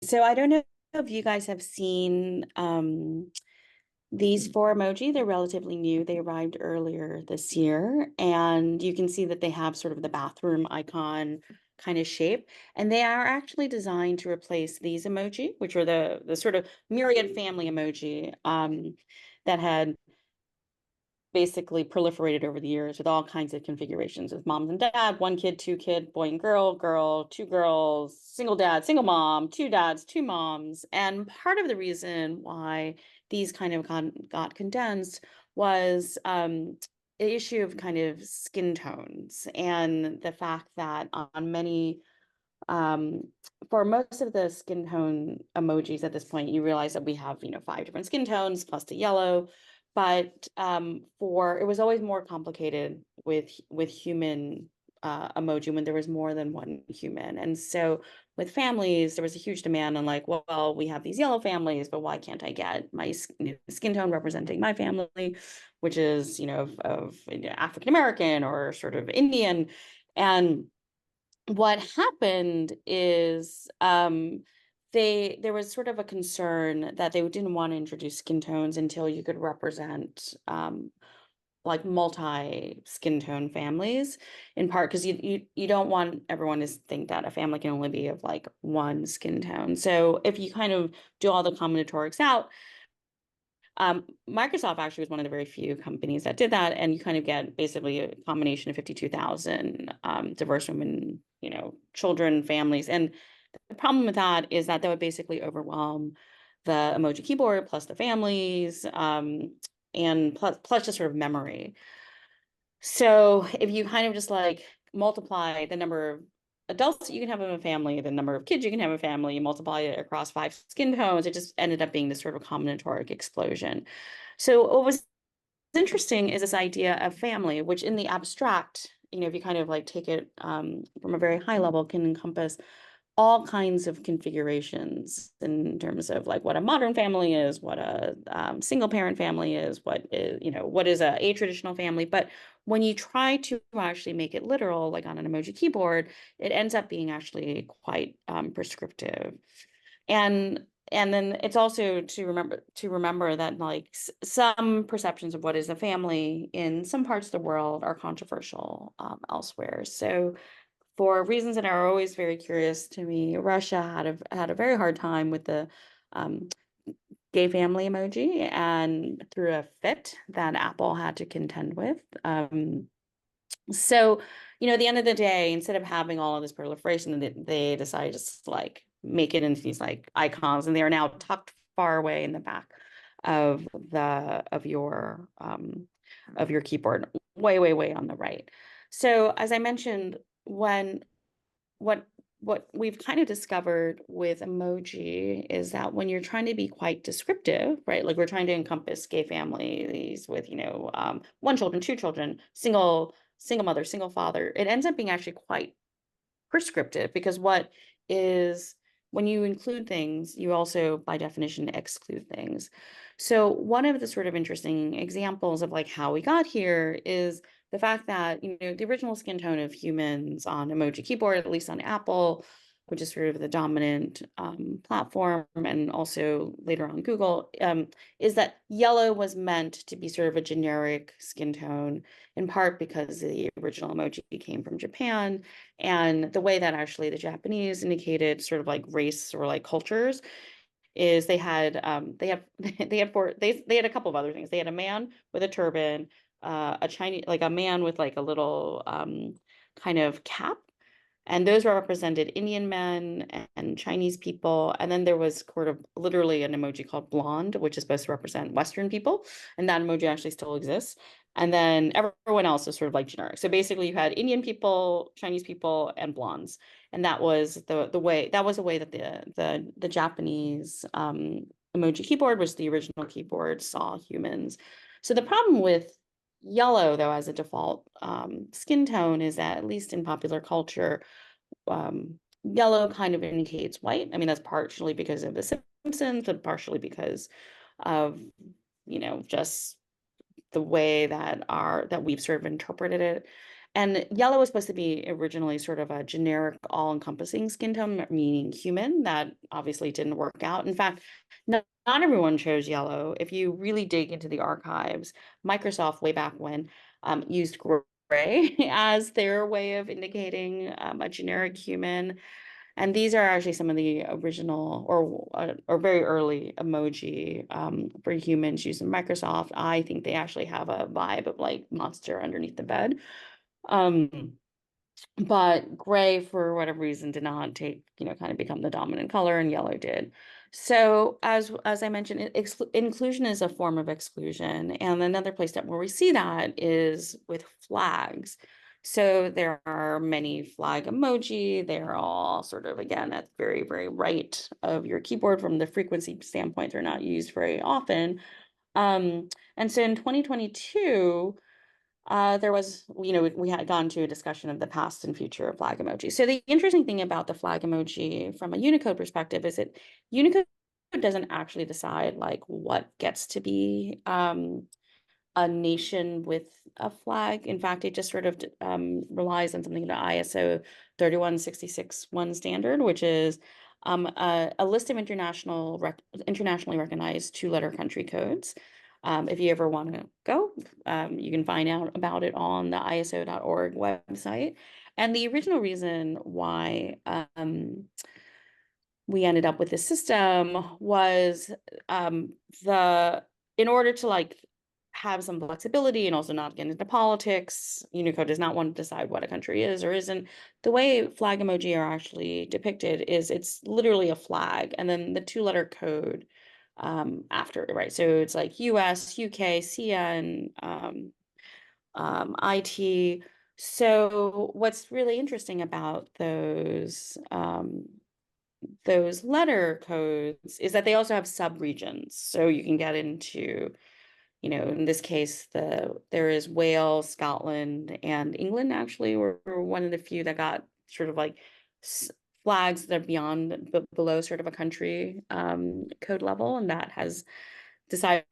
So I don't know if you guys have seen these four emoji. They're relatively new. They arrived earlier this year, and you can see that they have sort of the bathroom icon kind of shape. And they are actually designed to replace these emoji, which are the sort of myriad family emoji that had basically proliferated over the years with all kinds of configurations with moms and dad, one kid, two kid, boy and girl, girl, two girls, single dad, single mom, two dads, two moms. And part of the reason why these kind of got condensed was the issue of kind of skin tones and the fact that on many for most of the skin tone emojis at this point, you realize that we have, 5 different skin tones plus the yellow. But for it was always more complicated with human emoji when there was more than one human. And so with families, there was a huge demand on like, well, we have these yellow families, but why can't I get my skin tone representing my family, which is, of African American or sort of Indian. And what happened is there was sort of a concern that they didn't want to introduce skin tones until you could represent like multi skin tone families, in part because you don't want everyone to think that a family can only be of like one skin tone. So if you kind of do all the combinatorics out, Microsoft actually was one of the very few companies that did that, and you kind of get basically a combination of 52,000 diverse women, children, families. And the problem with that is that would basically overwhelm the emoji keyboard plus the families, and plus just sort of memory. So if you kind of just like multiply the number of adults you can have in a family, the number of kids you can have in a family, you multiply it across 5 skin tones, it just ended up being this sort of combinatoric explosion. So what was interesting is this idea of family, which in the abstract, if you kind of like take it from a very high level, can encompass all kinds of configurations in terms of like what a modern family is, what a single parent family is, what is a traditional family. But when you try to actually make it literal, like on an emoji keyboard, it ends up being actually quite prescriptive. And then it's also to remember that like some perceptions of what is a family in some parts of the world are controversial elsewhere. So for reasons that are always very curious to me, Russia had a very hard time with the um, gay family emoji, and through a fit that Apple had to contend with. So, at the end of the day, instead of having all of this proliferation, they decided to just like make it into these like icons, and they are now tucked far away in the back of the of your keyboard, way, way, way on the right. So, as I mentioned, when what what we've kind of discovered with emoji is that when you're trying to be quite descriptive, right? Like we're trying to encompass gay families with, one children, two children, single mother, single father, it ends up being actually quite prescriptive because what is when you include things, you also by definition exclude things. So one of the sort of interesting examples of like how we got here is the fact that, the original skin tone of humans on emoji keyboard, at least on Apple, which is sort of the dominant platform, and also later on Google, is that yellow was meant to be sort of a generic skin tone, in part because the original emoji came from Japan, and the way that actually the Japanese indicated sort of like race or like cultures is they had a couple of other things. They had a man with a turban, a Chinese like a man with like a little kind of cap, and those represented Indian men and Chinese people. And then there was sort of literally an emoji called blonde, which is supposed to represent Western people. And that emoji actually still exists. And then everyone else is sort of like generic. So basically you had Indian people, Chinese people, and blondes. And that was the way that the Japanese emoji keyboard, was the original keyboard, saw humans. So the problem with yellow, though, as a default skin tone, is that at least in popular culture, yellow kind of indicates white. I mean, that's partially because of The Simpsons, but partially because of, just the way that we've sort of interpreted it. And yellow was supposed to be originally sort of a generic, all-encompassing skin tone, meaning human. That obviously didn't work out. In fact, not everyone chose yellow. If you really dig into the archives, Microsoft, way back when, used gray as their way of indicating a generic human. And these are actually some of the original or very early emoji for humans used in Microsoft. I think they actually have a vibe of like monster underneath the bed. Um, but gray, for whatever reason, did not take, kind of become the dominant color, and yellow did. So as I mentioned, inclusion is a form of exclusion. And another place that where we see that is with flags. So there are many flag emoji. They're all sort of, again, at the very, very right of your keyboard from the frequency standpoint. They're not used very often. And so in 2022, there was, we had gone to a discussion of the past and future of flag emoji. So the interesting thing about the flag emoji from a Unicode perspective is that Unicode doesn't actually decide like what gets to be a nation with a flag. In fact, it just sort of relies on something the ISO 31661 standard, which is a list of internationally recognized two-letter country codes. If you ever want to go, you can find out about it on the ISO.org website. And the original reason why we ended up with this system was in order to like have some flexibility and also not get into politics. Unicode does not want to decide what a country is or isn't. The way flag emoji are actually depicted is it's literally a flag and then the two-letter code after, right? So it's like US, UK, CN, IT. So what's really interesting about those letter codes is that they also have sub-regions. So you can get into, in this case, there is Wales, Scotland, and England actually were one of the few that got sort of like flags that are beyond, below sort of a country code level. And that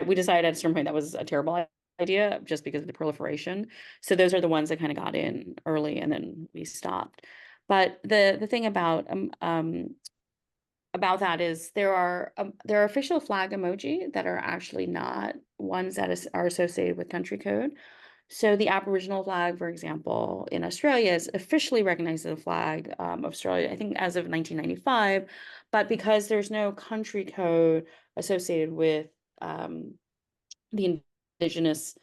we decided at a certain point that was a terrible idea just because of the proliferation. So those are the ones that kind of got in early and then we stopped. But the thing about that is there are official flag emoji that are actually not ones that are associated with country code. So the Aboriginal flag, for example, in Australia is officially recognized as a flag of Australia, I think as of 1995. But because there's no country code associated with the Indigenous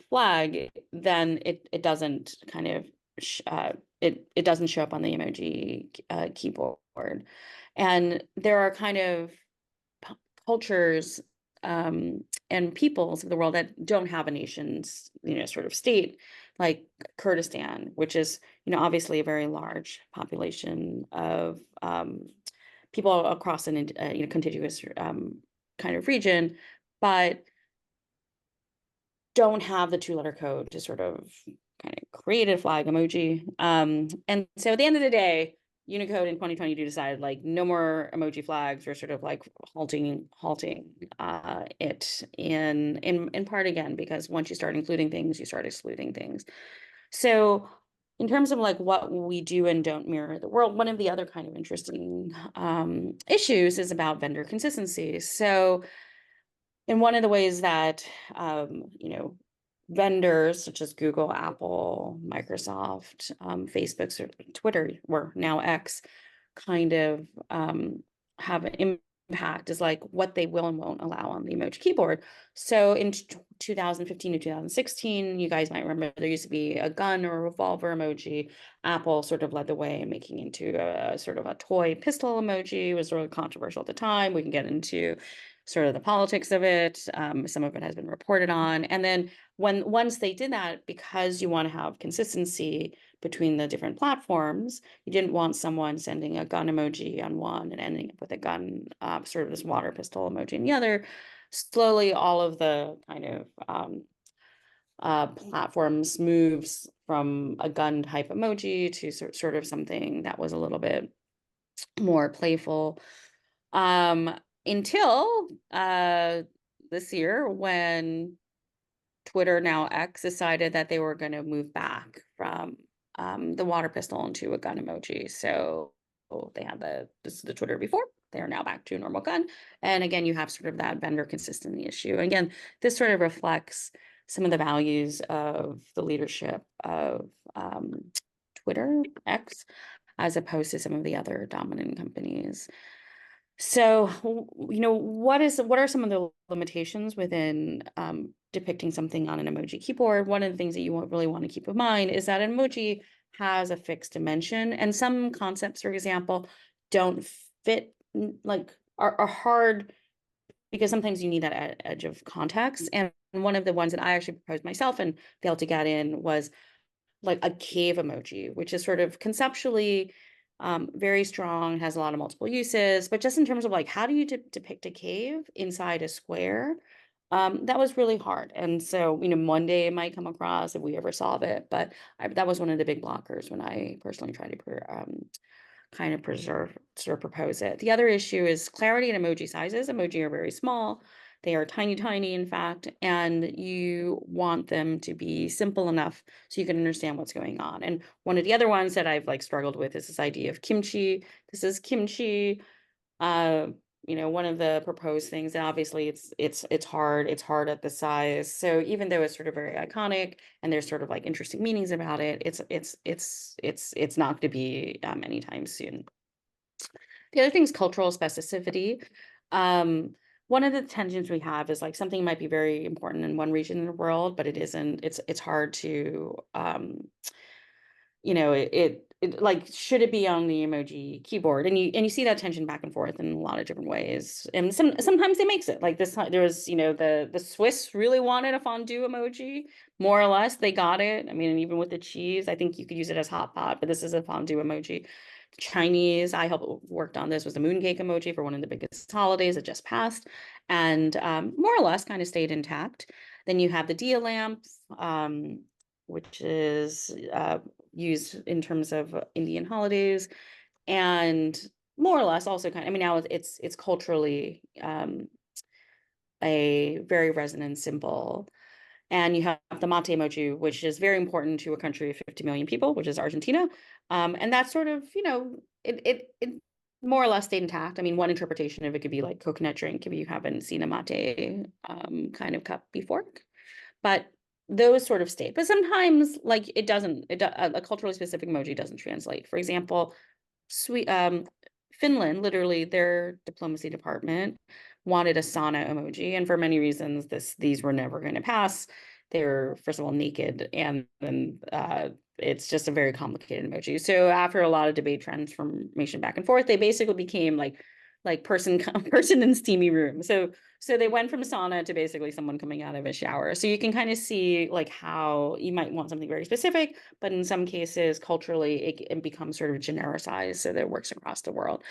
flag, then it doesn't kind of it doesn't show up on the emoji keyboard. And there are kind of cultures and peoples of the world that don't have a nation's, sort of state, like Kurdistan, which is, obviously a very large population of people across an contiguous kind of region, but don't have the two-letter code to sort of kind of create a flag emoji. And so at the end of the day, Unicode in 2022 decided like no more emoji flags, or sort of like halting it in part, again, because once you start including things, you start excluding things. So in terms of like what we do and don't mirror the world, one of the other kind of interesting issues is about vendor consistency. So in one of the ways that vendors such as Google, Apple, Microsoft, Facebook, or Twitter, or now X, kind of have an impact is like what they will and won't allow on the emoji keyboard. So in 2015 to 2016, you guys might remember there used to be a gun or a revolver emoji. Apple sort of led the way in making into a sort of a toy pistol emoji. It was really controversial at the time. We can get into sort of the politics of it. Some of it has been reported on. And then once they did that, because you want to have consistency between the different platforms, you didn't want someone sending a gun emoji on one and ending up with a gun, sort of this water pistol emoji in the other. Slowly, all of the kind of platforms moves from a gun type emoji to sort of something that was a little bit more playful. Until this year, when Twitter, now X, decided that they were going to move back from the water pistol into a gun emoji. So they had this is the Twitter before. They are now back to a normal gun. And again, you have sort of that vendor consistency issue. And again, this sort of reflects some of the values of the leadership of Twitter, X, as opposed to some of the other dominant companies. So, what are some of the limitations within depicting something on an emoji keyboard? One of the things that you really want to keep in mind is that an emoji has a fixed dimension, and some concepts, for example, don't fit, like are hard because sometimes you need that edge of context. And one of the ones that I actually proposed myself and failed to get in was like a cave emoji, which is sort of conceptually very strong, has a lot of multiple uses, but just in terms of like, how do you depict a cave inside a square? That was really hard. And so, one day it might come across if we ever solve it, but that was one of the big blockers when I personally tried to kind of propose it. The other issue is clarity and emoji sizes. Emoji are very small. They are tiny, tiny, in fact, and you want them to be simple enough so you can understand what's going on. And one of the other ones that I've like struggled with is this idea of kimchi. This is kimchi. Uh, one of the proposed things, and obviously it's hard. It's hard at the size. So even though it's sort of very iconic and there's sort of like interesting meanings about it, it's not to be anytime soon. The other thing is cultural specificity. One of the tensions we have is like something might be very important in one region in the world, but it isn't. It's hard to like, should it be on the emoji keyboard? And you see that tension back and forth in a lot of different ways. And sometimes it makes it like this. There was, the Swiss really wanted a fondue emoji, more or less. They got it. I mean, even with the cheese, I think you could use it as hot pot, but this is a fondue emoji. Chinese, I helped worked on this, was the mooncake emoji for one of the biggest holidays that just passed, and more or less kind of stayed intact. Then you have the dia lamp, which is used in terms of Indian holidays, and more or less also kind of, I mean, now it's culturally a very resonant symbol. And you have the mate emoji, which is very important to a country of 50 million people, which is Argentina. And that's sort of, it more or less stayed intact. I mean, one interpretation of it could be like coconut drink if you haven't seen a mate kind of cup before. But those sort of stay. But sometimes, like, it doesn't, a culturally specific emoji doesn't translate. For example, Finland, literally their diplomacy department wanted a sauna emoji, and for many reasons, these were never going to pass. They're, first of all, naked, and then it's just a very complicated emoji. So after a lot of debate, transformation back and forth, they basically became like person in steamy room. So they went from sauna to basically someone coming out of a shower. So you can kind of see like how you might want something very specific, but in some cases culturally it becomes sort of genericized so that it works across the world.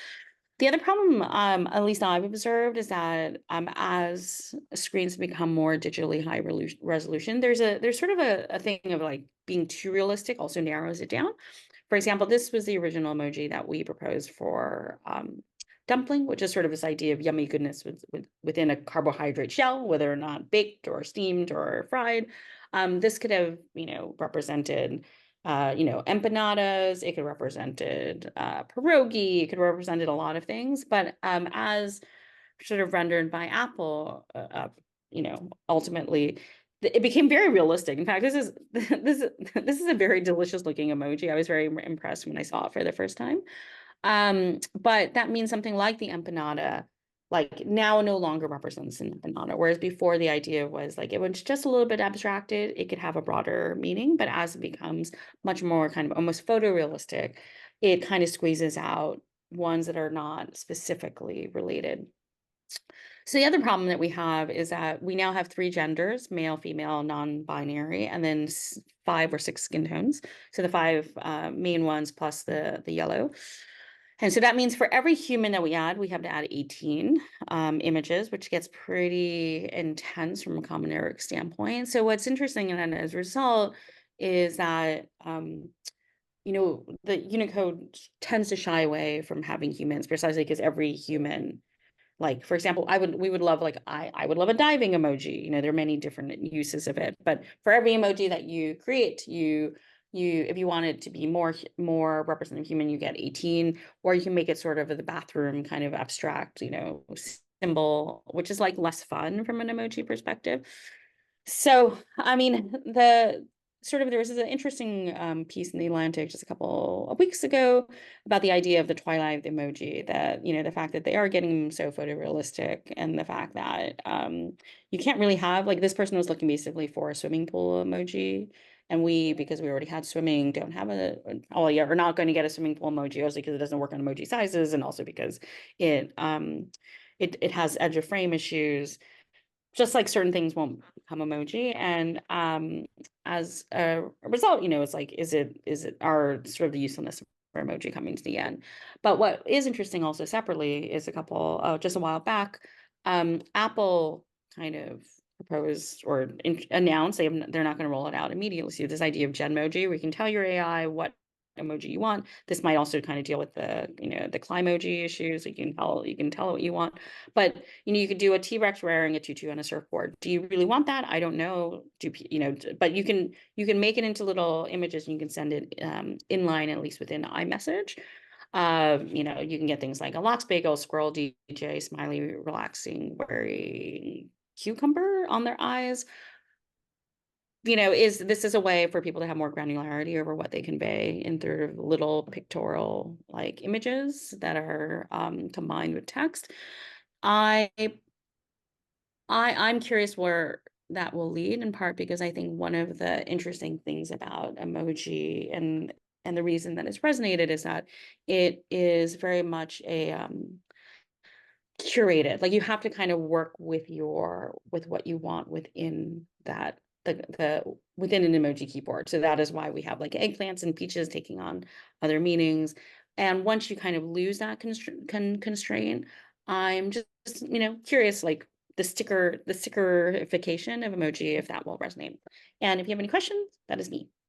The other problem, at least I've observed, is that as screens become more digitally high resolution, there's sort of a thing of like being too realistic also narrows it down. For example, this was the original emoji that we proposed for dumpling, which is sort of this idea of yummy goodness within a carbohydrate shell, whether or not baked or steamed or fried. This could have, represented empanadas, it could have represented pierogi, it could have represented a lot of things, but as sort of rendered by Apple, ultimately it became very realistic. In fact, this is a very delicious looking emoji. I was very impressed when I saw it for the first time. But that means something like the empanada, like now no longer represents an empanada, whereas before the idea was like it was just a little bit abstracted, it could have a broader meaning, but as it becomes much more kind of almost photorealistic, it kind of squeezes out ones that are not specifically related. So the other problem that we have is that we now have 3 genders, male, female, non-binary, and then 5 or 6 skin tones. So the 5 main ones plus the yellow. And so that means for every human that we add, we have to add 18 images, which gets pretty intense from a combinatoric standpoint. So what's interesting, and as a result, is that the Unicode tends to shy away from having humans precisely because every human Like, for example, we would love, like, I would love a diving emoji. You know, there are many different uses of it, but for every emoji that you create, if you want it to be more representative human, you get 18, or you can make it sort of the bathroom kind of abstract, you know, symbol, which is like less fun from an emoji perspective. So, I mean, there was an interesting piece in the Atlantic just a couple of weeks ago about the idea of the twilight emoji, that, you know, the fact that they are getting so photorealistic, and the fact that you can't really have, like, this person was looking basically for a swimming pool emoji. And we, because we already had swimming, don't have yeah, we're not going to get a swimming pool emoji, also because it doesn't work on emoji sizes, and also because it it has edge of frame issues, just like certain things won't become emoji. And as a result, you know, it's like, is it our sort of the usefulness for emoji coming to the end? But what is interesting also separately is just a while back, Apple kind of proposed or announced they're not going to roll it out immediately. So this idea of Genmoji, where you can tell your AI what emoji you want. This might also kind of deal with the, you know, the Clymoji issues. You can tell what you want. But, you know, you could do a T-Rex wearing a tutu on a surfboard. Do you really want that? I don't know. You know, but you can make it into little images, and you can send it inline, at least within iMessage. You know, you can get things like a lox bagel, squirrel DJ, smiley, relaxing, wearing cucumber on their eyes. You know, this is a way for people to have more granularity over what they convey in sort of little pictorial like images that are combined with text. I I'm curious where that will lead, in part because I think one of the interesting things about emoji, and the reason that it's resonated, is that it is very much a curated. Like, you have to kind of work with what you want within that the within an emoji keyboard. So that is why we have like eggplants and peaches taking on other meanings. And once you kind of lose that constraint, I'm just, you know, curious, like, the stickerification of emoji, if that will resonate. And if you have any questions, that is me.